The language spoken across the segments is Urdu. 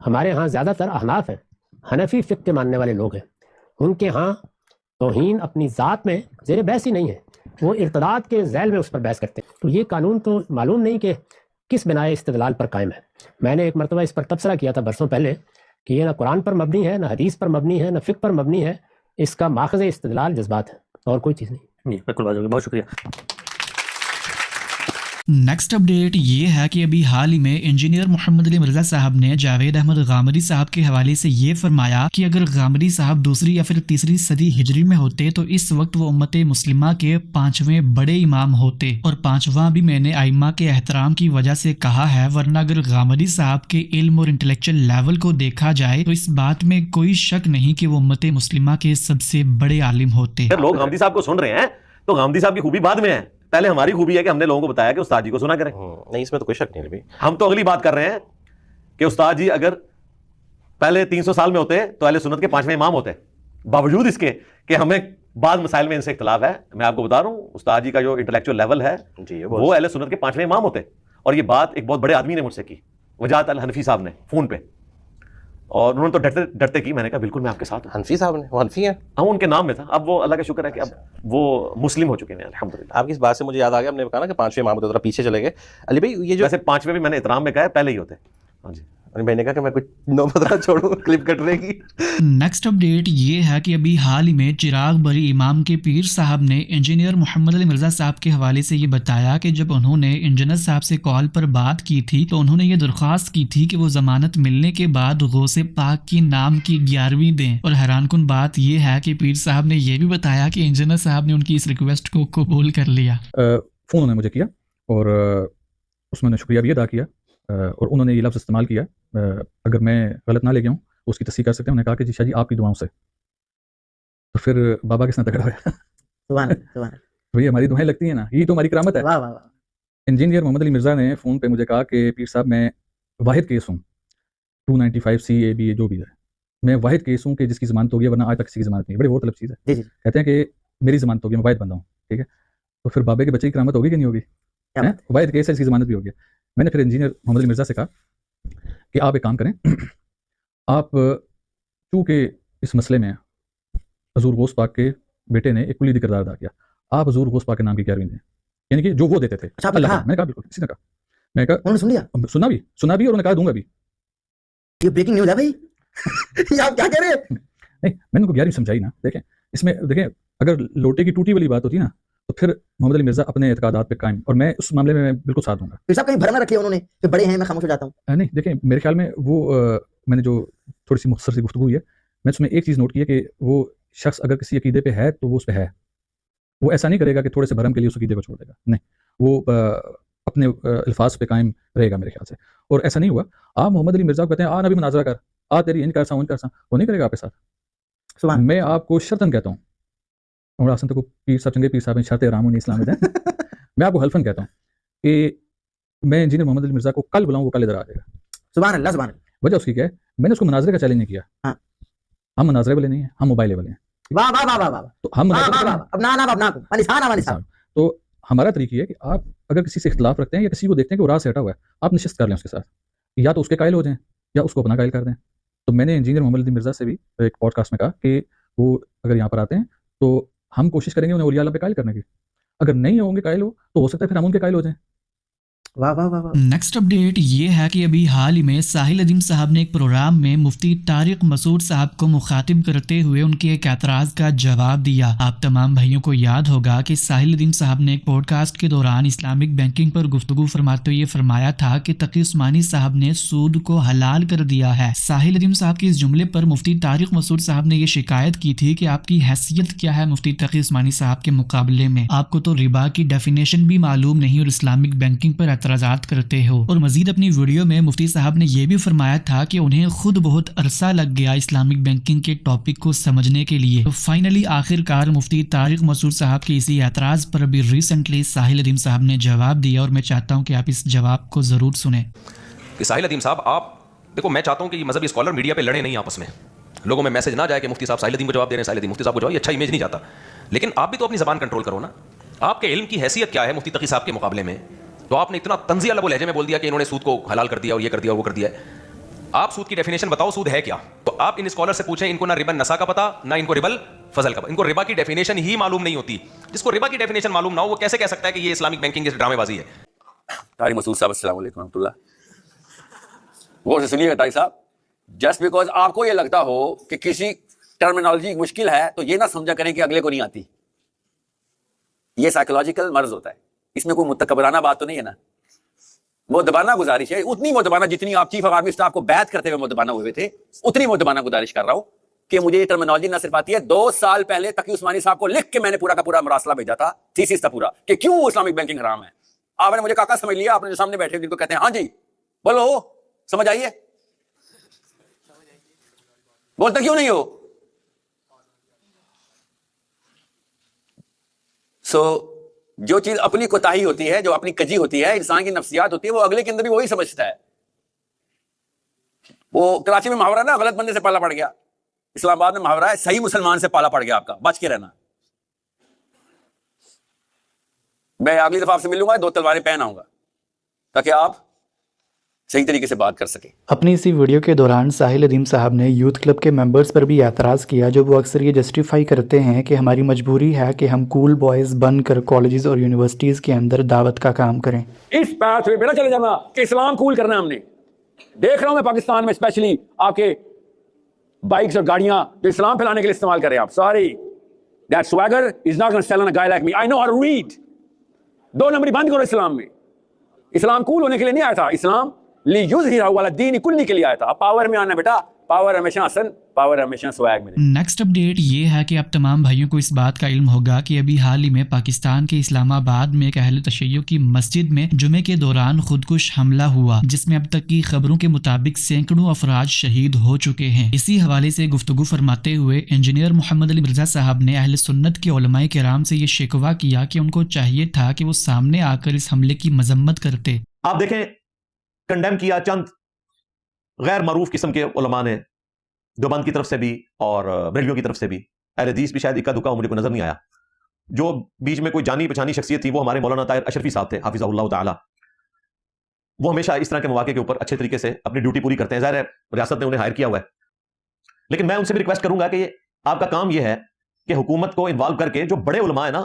ہمارے ہاں زیادہ تر احناف ہیں، حنفی فقہ کے ماننے والے لوگ ہیں، ان کے ہاں توہین اپنی ذات میں زیر بحث ہی نہیں ہے، وہ ارتداد کے ذیل میں اس پر بحث کرتے ہیں. تو یہ قانون تو معلوم نہیں کہ کس بنائے استدلال پر قائم ہے. میں نے ایک مرتبہ اس پر تبصرہ کیا تھا برسوں پہلے کہ یہ نہ قرآن پر مبنی ہے، نہ حدیث پر مبنی ہے، نہ فقہ پر مبنی ہے، اس کا ماخذ استدلال جذبات ہے اور کوئی چیز نہیں. جی بالکل واضح، بہت شکریہ. نیکسٹ اپڈیٹ یہ ہے کہ ابھی حال ہی میں انجینئر محمد علی مرزا صاحب نے جاوید احمد غامدی صاحب کے حوالے سے یہ فرمایا کہ اگر غامدی صاحب دوسری یا پھر تیسری صدی ہجری میں ہوتے تو اس وقت وہ امت مسلمہ کے 5ویں بڑے امام ہوتے، اور 5واں بھی میں نے ائمہ کے احترام کی وجہ سے کہا ہے، ورنہ اگر غامدی صاحب کے علم اور انٹلیکچل لیول کو دیکھا جائے تو اس بات میں کوئی شک نہیں کہ وہ امت مسلمہ کے سب سے بڑے عالم ہوتے. اگر لوگ غامدی صاحب کو سن رہے ہیں تو غامدی صاحب کی خوبی بعد میں ہے، پہلے ہماری خوبی ہے کہ ہم نے لوگوں کو بتایا کہ استاد جی کو سنا کریں. نہیں اس میں تو کوئی شک نہیں. ہم تو اگلی بات کر رہے ہیں کہ استاد جی اگر پہلے 300 سال میں ہوتے تو اہل سنت کے 5ویں امام ہوتے، باوجود اس کے کہ ہمیں بعض مسائل میں ان سے اختلاف ہے. میں آپ کو بتا رہا ہوں استاد جی کا جو انٹلیکچوئل لیول ہے وہ اہل سنت کے 5ویں امام ہوتے. اور یہ بات ایک بہت بڑے آدمی نے مجھ سے کی، وجاہت الحنفی صاحب نے فون پہ، اور انہوں نے تو ڈرتے ڈرتے کی. میں نے کہا بالکل میں آپ کے ساتھ ہوں. حنفی صاحب نے، وہ حنفی ہیں؟ ہم ان کے نام میں تھا، اب وہ اللہ کا شکر ہے کہ اب وہ مسلم ہو چکے ہیں الحمدللہ. آپ کی اس بات سے مجھے یاد آ گیا، ہم نے کہا نا کہ 5ویں امام ہوتے، ذرا پیچھے چلے گئے. علی بھائی یہ جو ویسے 5ویں بھی میں نے احترام میں کہا ہے، پہلے ہی ہوتے. ہاں جی، میں نے کہا کہ میں کچھ نوبت نہ چھوڑوں کلپ کٹنے کی. نیکسٹ اپڈیٹ یہ ہے کہ ابھی حال ہی میں چراغ بری امام کے پیر صاحب نے انجینئر محمد علی مرزا صاحب کے حوالے سے یہ بتایا کہ جب انہوں نے انجینئر صاحب سے کال پر بات کی تھی تو انہوں نے یہ درخواست کی تھی کہ وہ ضمانت ملنے کے بعد غوث پاک کی نام کی 11ویں دیں. اور حیران کن بات یہ ہے کہ پیر صاحب نے یہ بھی بتایا کہ انجینئر صاحب نے ان کی اس ریکویسٹ کو قبول کر لیا. فون انہوں نے مجھے کیا اور اس میں نے شکریہ بھی ادا کیا، اور انہوں نے یہ لفظ استعمال کیا، اگر میں غلط نہ لے گیا ہوں اس کی تصحیح کر سکتے ہیں. انہوں نے کہا کہ جی شاہ جی آپ کی دعاؤں سے. تو پھر بابا کس نے تکڑا ہوا؟ سبحان اللہ. بھئی ہماری دعائیں لگتی ہیں نا، یہی تو ہماری کرامت ہے. واہ واہ واہ. انجینئر محمد علی مرزا نے فون پہ مجھے کہا کہ پیر صاحب میں واحد کیس ہوں 295 CAB جو بھی ہے، میں واحد کیس ہوں کہ جس کی ضمانت ہو گیا، ورنہ آج تک کسی کی ضمانت نہیں. بڑی وہ طلب چیز ہے. کہتے ہیں کہ میری ضمانت ہو گئی، میں واحد بندہ ہوں. ٹھیک ہے، تو پھر بابے کے بچے کی کرامت ہوگی کہ نہیں ہوگی؟ واحد کیس ہے، اس کی ضمانت بھی ہو گیا. میں نے پھر انجینئر محمد علی مرزا سے کہا کہ آپ ایک کام کریں، آپ چونکہ اس مسئلے میں حضور غوث پاک کے بیٹے نے ایک کلیدی کردار ادا کیا، آپ حضور غوث پاک کے نام کی 11ویں دیں، یعنی کہ جو وہ دیتے تھے. اللہ میں نے کہا بالکل، کسی نے کہا، میں نے کہا سن لیا، سنا بھی اور انہوں نے کہا دوں گا بھی. یہ بریکنگ نیوز ہے بھائی. یہ آپ کیا کہہ رہے ہیں؟ نہیں میں نے ان کو 11ویں سمجھائی نا. دیکھیں اس میں دیکھیں اگر لوٹے کی ٹوٹی والی بات ہوتی نا تو پھر محمد علی مرزا اپنے اعتقادات پہ قائم، اور میں اس معاملے میں بالکل ساتھ دوں گا. پھر صاحب کہیں بھرنا رکھے انہوں نے کہ بڑے ہیں میں خاموش ہو جاتا ہوں. نہیں دیکھیں میرے خیال میں وہ میں نے جو تھوڑی سی مختصر سی گفتگو ہوئی ہے، میں اس میں ایک چیز نوٹ کی ہے کہ وہ شخص اگر کسی عقیدے پہ ہے تو وہ اس پہ ہے، وہ ایسا نہیں کرے گا کہ تھوڑے سے بھرم کے لیے اس عقیدے کو چھوڑ دے گا. نہیں، وہ اپنے الفاظ پہ قائم رہے گا میرے خیال سے. اور ایسا نہیں ہوا آپ محمد علی مرزا کو کہتے ہیں آ نبی مناظرہ کر، آ تیری ان کرسا ان کرسا، وہ نہیں کرے گا آپ کے ساتھ. میں آپ کو شرطن کہتا ہوں، اور آسن تو پیر صاحب چنگے پیر صاحب شرط رامون اسلام میں میں آپ کو حلفن کہتا ہوں کہ میں انجینئر محمد علی مرزا کو کل بلاؤں، وہ کل ادھر آ جائے گا. سبحان اللہ سبحان اللہ. وجہ اس کی کیا ہے؟ میں نے اس کو مناظرے کا چیلنج نہیں کیا. ہم مناظرے والے نہیں ہیں، ہم موبائل والے ہیں. واہ واہ واہ واہ. تو ہم تو ہمارا طریقہ یہ ہے کہ آپ اگر کسی سے اختلاف رکھتے ہیں یا کسی کو دیکھتے ہیں کہ وہ راہ سے ہٹا ہوا ہے، آپ نشست کر لیں اس کے ساتھ، یا تو اس کے قائل ہو جائیں یا اس کو اپنا قائل کر دیں. تو میں نے انجینئر محمد علی مرزا سے بھی ایک پوڈ کاسٹ میں کہا کہ وہ اگر یہاں پر آتے ہیں تو ہم کوشش کریں گے انہیں اولیاء اللہ پہ قائل کرنے کی. اگر نہیں ہوں گے قائل تو ہو سکتا ہے پھر ہم ان کے قائل ہو جائیں. نیکسٹ اپڈیٹ یہ ہے کہ ابھی حال ہی میں ساحل عظیم صاحب نے ایک پروگرام میں مفتی طارق مسعود صاحب کو مخاطب کرتے ہوئے ان کے ایک اعتراض کا جواب دیا. آپ تمام بھائیوں کو یاد ہوگا کہ ساحل عظیم صاحب نے ایک پوڈ کاسٹ کے دوران اسلامک بینکنگ پر گفتگو فرماتے ہوئے یہ فرمایا تھا کہ تقی عثمانی صاحب نے سود کو حلال کر دیا ہے. ساحل عظیم صاحب کے اس جملے پر مفتی طارق مسعود صاحب نے یہ شکایت کی تھی کہ آپ کی حیثیت کیا ہے مفتی تقی عثمانی صاحب کے مقابلے میں، آپ کو تو ربا کی ڈیفینیشن بھی معلوم نہیں اور اسلامک بینکنگ پر اعتراضات کرتے ہو. اور مزید اپنی ویڈیو میں مفتی صاحب نے یہ بھی فرمایا تھا کہ انہیں خود بہت عرصہ لگ گیا اسلامک بینکنگ کے ٹاپک کو سمجھنے کے لیے. تو فائنلی آخر کار مفتی طارق مسعود صاحب کے اسی اعتراض پر ابھی ریسنٹلی ساحل عظیم صاحب نے جواب دیا، اور میں چاہتا ہوں کہ آپ اس جواب کو ضرور سنیں. ساحل عظیم صاحب آپ دیکھو، میں چاہتا ہوں کہ یہ مذہبی اسکالر میڈیا پہ لڑے نہیں آپس میں، لوگوں میں میسج نہ جائے کہ مفتی صاحب ساحل عظیم کو جواب دے رہے ہیں، ساحل عظیم مفتی صاحب کو جواب، یہ اچھا امیج نہیں جاتا. لیکن آپ بھی تو اپنی زبان کنٹرول کرو نا. آپ کے علم کی حیثیت کیا ہے مفتی تقی صاحب کے مقابلے میں؟ تو آپ نے اتنا طنزیہ لب و لہجے میں بول دیا کہ انہوں نے سود کو حلال کر دیا اور یہ کر دیا اور وہ کر دیا ہے. آپ سود کی ڈیفینیشن بتاؤ, سود ہے کیا؟ تو آپ ان اسکالر سے پوچھیں, ان کو نہ ربن نسا کا پتا, نہ ان کو ربل فضل کا پتا. ان کو ربا کی ڈیفینیشن ہی معلوم نہیں ہوتی. جس کو ربا کی ڈیفینیشن معلوم نہ ہو وہ کیسے کہہ سکتا ہے کہ یہ اسلامک بینکنگ ڈرامے بازی ہے؟ طارق مسعود صاحب السلام علیکم ورحمۃ اللہ. غور سے سنیے گا طارق صاحب, جسٹ بیکاز آپ کو یہ لگتا ہو کہ کسی ٹرمینالوجی مشکل ہے تو یہ نہ سمجھا کریں کہ اگلے کو نہیں آتی. یہ سائیکولوجیکل مرض ہوتا ہے, اس میں کوئی متکبرانہ بات تو نہیں ہے نا. مؤدبانہ گزارش ہے, اتنی مؤدبانہ جتنی آپ چیف آف آرمی اسٹاف کو بیعت کرتے ہوئے مؤدبانہ ہوئے تھے, اتنی مؤدبانہ گزارش کر رہا ہوں کہ مجھے یہ ٹرمینالوجی نہ صرف آتی ہے, 2 سال پہلے تقی عثمانی صاحب کو لکھ کے میں نے پورا کا پورا مراسلہ بھیجا تھا, تھیسس تھا پورا, کہ کیوں اسلامک بینکنگ حرام ہے. آپ نے مجھے کاکا سمجھ لیا, آپ نے جو سامنے بیٹھے جن کو کہتے ہیں ہاں جی بولو, سمجھ آئیے, بولتے کیوں نہیں ہو؟ جو چیز اپنی کوتاہی ہوتی ہے, جو اپنی کجی ہوتی ہے, انسان کی نفسیات ہوتی ہے, وہ اگلے کے اندر بھی وہی سمجھتا ہے. وہ کراچی میں محاورہ نا, غلط بندے سے پالا پڑ گیا. اسلام آباد میں محاورہ ہے, صحیح مسلمان سے پالا پڑ گیا, آپ کا بچ کے رہنا. میں اگلی دفعہ آپ سے ملوں گا 2 تلواریں پہن آؤں گا تاکہ آپ صحیح طریقے سے بات کر سکیں. اپنی اسی ویڈیو کے دوران ساحل ادیم صاحب نے یوتھ کلب کے ممبرز پر بھی اعتراض کیا, جو وہ اکثر یہ جسٹیفائی کرتے ہیں کہ ہماری مجبوری ہے کہ ہم کول بوائز بن کر کالجز اور یونیورسٹیز کے اندر دعوت کا کام کریں. اس پاتھ وے پہ نہ چلے جانا کہ اسلام قبول کرنا. ہم نے دیکھ رہا ہوں میں پاکستان میں اسپیشلی آپ کے بائکس اور گاڑیاں جو اسلام پھیلانے کے لیے استعمال کر رہے ہیں. آپ sorry, that swagger is not gonna sell on a guy like me. I know how to read. 2 نمبری بند کرو اسلام میں. اسلام قبول ہونے کے لیے نہیں آیا تھا, اسلام لیظہرہ علی الدین کلی کے لیے آیا تھا. پاور میں آنا بیٹا, پاور ہمیشہ حسن, پاور ہمیشہ سویگ میں. نیکسٹ اپڈیٹ یہ ہے کہ اب تمام بھائیوں کو اس بات کا علم ہوگا کہ ابھی حال ہی میں پاکستان کے اسلام آباد میں ایک اہل تشیع کی مسجد میں جمعے کے دوران خودکش حملہ ہوا, جس میں اب تک کی خبروں کے مطابق سینکڑوں افراد شہید ہو چکے ہیں. اسی حوالے سے گفتگو فرماتے ہوئے انجینئر محمد علی مرزا صاحب نے اہل سنت کے علماء کرام سے یہ شکوہ کیا کہ ان کو چاہیے تھا کہ وہ سامنے آ کر اس حملے کی مذمت کرتے. آپ دیکھیں, کنڈیم کیا چند غیر معروف قسم کے علماء نے, دیوبند کی طرف سے بھی اور بریلویوں کی طرف سے بھی. اہل حدیث بھی شاید اکا دکا مجھے کوئی نظر نہیں آیا. جو بیچ میں کوئی جانی پہچانی شخصیت تھی وہ ہمارے مولانا طاہر اشرفی صاحب تھے, حافظہ اللہ تعالی. وہ ہمیشہ اس طرح کے مواقع کے اوپر اچھے طریقے سے اپنی ڈیوٹی پوری کرتے ہیں. ظاہر ہے ریاست نے انہیں ہائر کیا ہوا ہے, لیکن میں ان سے بھی ریکویسٹ کروں گا کہ آپ کا کام یہ ہے کہ حکومت کو انوالو کر کے جو بڑے علماء ہیں نا,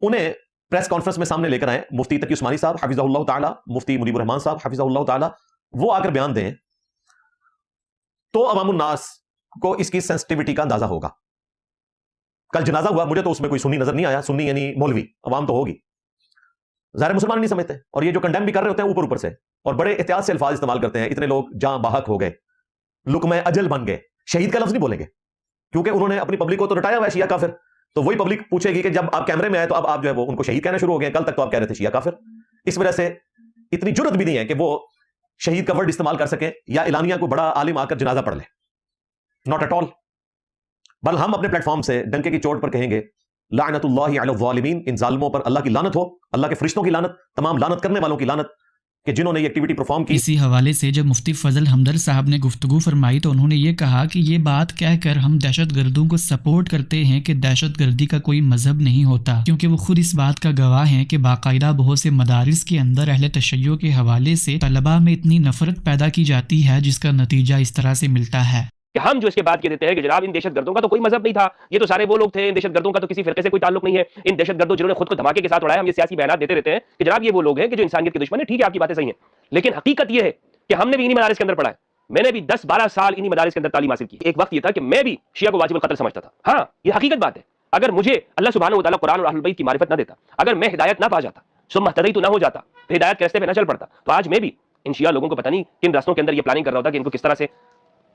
انہیں پریس کانفرنس میں سامنے لے کر آئیں. مفتی تقی عثمانی صاحب حفظہ اللہ تعالی, مفتی منیب الرحمان صاحب حفظہ اللہ تعالی, وہ آ کر بیان دیں تو عوام الناس کو اس کی سینسٹیوٹی کا اندازہ ہوگا. کل جنازہ ہوا, مجھے تو اس میں کوئی سنی نظر نہیں آیا. سنی یعنی مولوی, عوام تو ہوگی, ظاہر مسلمان نہیں سمجھتے, اور یہ جو کنڈیم بھی کر رہے ہوتے ہیں اوپر سے, اور بڑے احتیاط سے الفاظ استعمال کرتے ہیں. اتنے لوگ جاں باحق ہو گئے, لقمہ اجل بن گئے. شہید کا لفظ نہیں بولیں گے کیونکہ انہوں نے اپنی پبلک کو تو رٹایا ہوا ہے شیعہ کافر. تو وہی پبلک پوچھے گی کہ جب آپ کیمرے میں آئے تو اب آپ جو ہے وہ ان کو شہید کہنا شروع ہو گئے. کل تک تو آپ کہہ رہے تھے شیعہ کافر. اس وجہ سے اتنی جرت بھی نہیں ہے کہ وہ شہید کا ورڈ استعمال کر سکیں یا اعلانیہ کو بڑا عالم آ کر جنازہ پڑھ لے. Not at all. بل ہم اپنے پلیٹ فارم سے ڈنکے کی چوٹ پر کہیں گے لعنت اللہ علی الظالمین, ان ظالموں پر اللہ کی لعنت ہو, اللہ کے فرشتوں کی لعنت, تمام لعنت کرنے والوں کی لعنت کہ جنہوں نے یہ ایکٹیویٹی پرفارم کی. اسی حوالے سے جب مفتی فضل ہمدرد صاحب نے گفتگو فرمائی تو انہوں نے یہ کہا کہ یہ بات کہہ کر ہم دہشت گردوں کو سپورٹ کرتے ہیں کہ دہشت گردی کا کوئی مذہب نہیں ہوتا, کیونکہ وہ خود اس بات کا گواہ ہیں کہ باقاعدہ بہت سے مدارس کے اندر اہل تشیع کے حوالے سے طلباء میں اتنی نفرت پیدا کی جاتی ہے جس کا نتیجہ اس طرح سے ملتا ہے کہ ہم جو اس کے بعد کہہ دیتے ہیں کہ جناب ان دہشت گردوں کا تو کوئی مذہب نہیں تھا, یہ تو سارے وہ لوگ تھے, ان دہشت گردوں کا تو کسی فرقے سے کوئی تعلق نہیں ہے, ان دہشت گردوں جنہوں نے خود کو دھماکے کے ساتھ اڑایا. ہم یہ سیاسی بیانات دیتے رہتے ہیں کہ جناب یہ وہ لوگ ہیں کہ جو انسانیت کے دشمن ہیں. ٹھیک ہے, آپ کی باتیں صحیح ہیں, لیکن حقیقت یہ ہے کہ ہم نے بھی انہی مدارس کے اندر پڑھا ہے. میں نے بھی 10-12 سال انہی مدارس کے اندر تعلیم حاصل کی. ایک وقت یہ تھا کہ میں بھی شیعہ کو واجب القتل سمجھتا تھا. ہاں, یہ حقیقت بات ہے. اگر مجھے اللہ سبحانہ و تعالیٰ قرآن اور اہل البیت کی معرفت نہ دیتا, اگر میں ہدایت نہ پا جاتا, ثم اہتدیت نہ ہو جاتا, تو ہدایت کے راستے پہ نہ چل پڑتا, تو آج میں بھی ان شیعہ لوگوں کو پتہ نہیں کن راستوں کے اندر یہ پلاننگ کر رہا ہوتا کہ ان کو کس طرح سے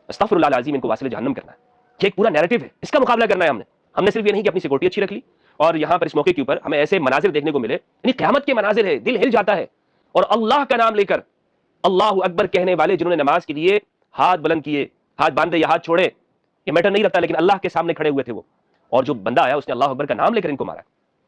استغفر اللہ العظیم ان کو واصل جہنم کرنا ہے. یہ ایک پورا نیریٹو ہے, اس کا مقابلہ کرنا ہے ہم نے صرف یہ نہیں کہ اپنی سیکورٹی اچھی رکھ لی, اور یہاں پر اس موقع کے اوپر ہمیں ایسے مناظر دیکھنے کو ملے, یعنی قیامت کے مناظر ہے, دل ہل جاتا ہے. اور اللہ کا نام لے کر اللہ اکبر کہنے والے جنہوں نے نماز کے لیے ہاتھ بلند کیے, ہاتھ باندھے یا ہاتھ چھوڑے, یہ میٹر نہیں رکھتا, لیکن اللہ کے سامنے کھڑے ہوئے تھے وہ, اور جو بندہ آیا اس نے اللہ اکبر کا نام لے کر ان کو مارا.